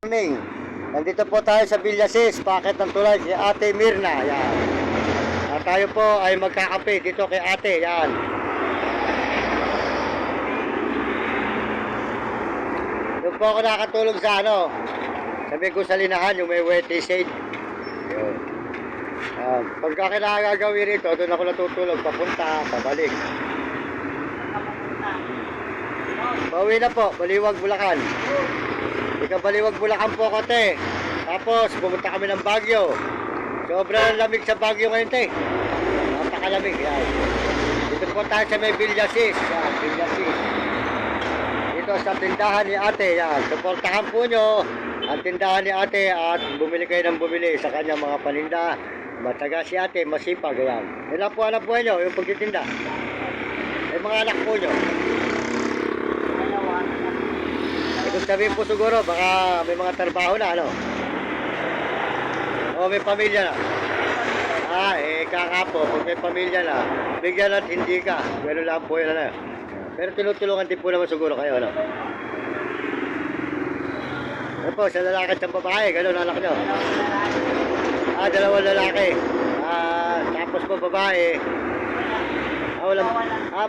Morning. Nandito po tayo sa Villasis, packet ng tulay kay Ate Mirna. Yan. At tayo po ay magkakape dito kay Ate. Yan. Doon po ako nakatulog sa sabi ko sa linahan, yung may wet shade. Yun. Pagka kinakagawin rito, doon ako natutulog, papunta, pabalik. Pauwi na po, Baliwag, Bulacan. Baliwag, Bulacan po ako, te. Tapos pumunta kami ng Baguio. Sobrang lamig sa Baguio ngayon, te. Napakalamig. Yan. Dito po tayo sa may Villasis. Yan, Villasis. Dito sa tindahan ni Ate. Yan. Suportahan po nyo ang tindahan ni Ate at bumili kayo ng bumili sa kanyang mga paninda. Mataga si Ate, masipag. Yan. Ilan po anak po nyo, yung pagtitinda? May mga anak po nyo. Kung sabihin po siguro, baka may mga trabaho na, o may pamilya na. Kakapo, pag may pamilya na, bigyan at hindi ka. Gano'n lang po yun, Pero tinutulungan din po naman siguro kayo, Ano po, sa lalaki at sa babae, gano'n anak nyo. Dalawang lalaki. Tapos po babae.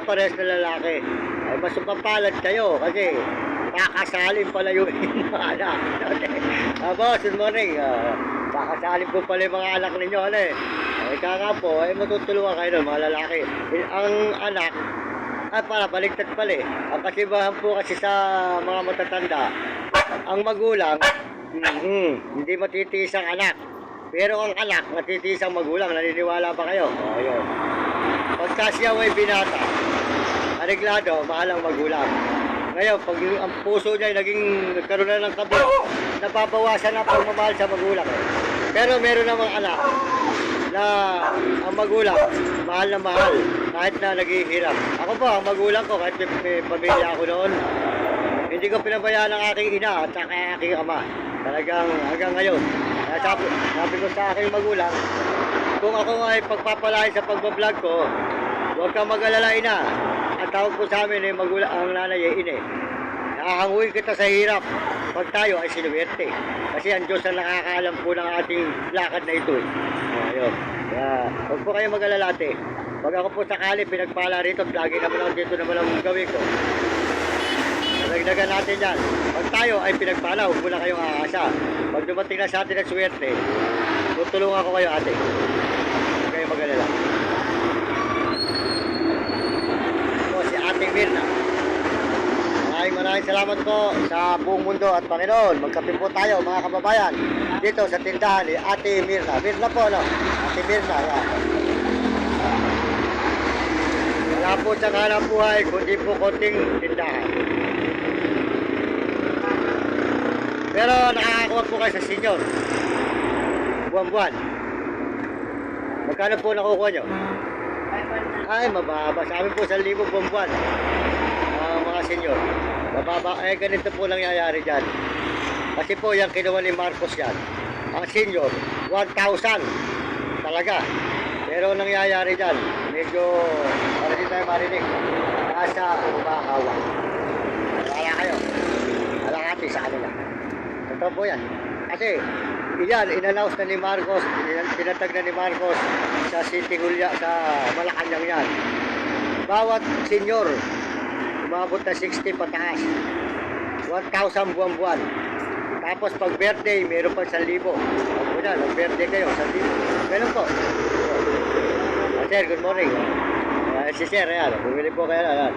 Pares na lalaki. Ay, mas mapapalad kayo kasi kakasalin pala yung mga anak. Boss, good morning. Kakasalin po pala yung mga anak ninyo. Kaka po, matutulungan kayo ng mga lalaki. Ang anak, baligtad pala Ang kasibahan po kasi sa mga matatanda, ang magulang, hindi matitiis ang anak. Pero ang anak, matitiis ang magulang. Naniniwala ba kayo? Ayun. Pagka siya may binata, areglado, mahal ang magulang. Ngayon, pag ang puso niya ay nagkaroon na ng kabit, napapawasan ang pagmamahal sa magulang. Pero meron namang anak na ang magulang, mahal na mahal, kahit na naghihirap. Ako po, ang magulang ko, kahit may pamilya ako noon, hindi ko pinabayaan ang aking ina at saka aking ama. Talagang hanggang ngayon. Sabi ko sa aking magulang, kung ako ay pagpapalain sa pagbablog ko, huwag kang mag-alala ina. Ang tawag po sa amin magulang, ang nanay ay ine. Nakahanguin kita sa hirap pag tayo ay sinuwerte. Kasi ang Diyos ang nakakaalam po ng ating lakad na ito. Ayun. Huwag po kayo mag-alala ate. Pag ako po sakali pinagpala rito, lagi naman ako dito naman ang gawin ko. Nagdagan natin yan. Pag tayo ay pinagpala, huwag mo na kayong aasa. Pag dumating na sa atin ang swerte, tutulungan ko kayo ate. Huwag kayo mag-alala. Si Ate Mirna. Maraming salamat po sa buong mundo at Panginoon. Magkape po tayo mga kababayan dito sa tindahan ni Ate Mirna. Mirna po, Ate Mirna, yan. Wala po sa hanap buhay, kundi po konting tindahan. Pero nakakakuha po kayo sa senior. Buwan-buwan. Magkano po nakukuha nyo? Ay, mababa. Sa amin po, 1,000 buwan-buwan. Mga senyor. Mababa. Ganito po nangyayari dyan. Kasi po, yung kinuha ni Marcos yan. Ang senyor, 1,000. Talaga. Pero nangyayari dyan, medyo, para di tayo marinig, nasa umakawa. Wala kayo. Alangati sa kanila. Totoo po yan. Kasi, yan, in-announce na ni Marcos, pinatag na ni Marcos sa City Hulya, sa Malacanang yan. Bawat senyor, umabot na 60 pataas. 1,000 buwan-buwan. Tapos pag birthday, meron pa 1,000. Pag na, nag-birthday kayo, 1,000. Ganun po. Sir, good morning. Si Sir, ayan. Bumili po kayo na.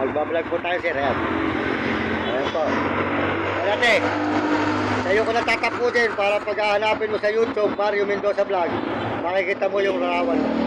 Magbablog po tayo, Sir, ayan. Ayan po. Ate, sa'yo ko natatapusin para pag-hahanapin mo sa YouTube, Mario Mendoza Vlog, makikita mo yung larawan mo.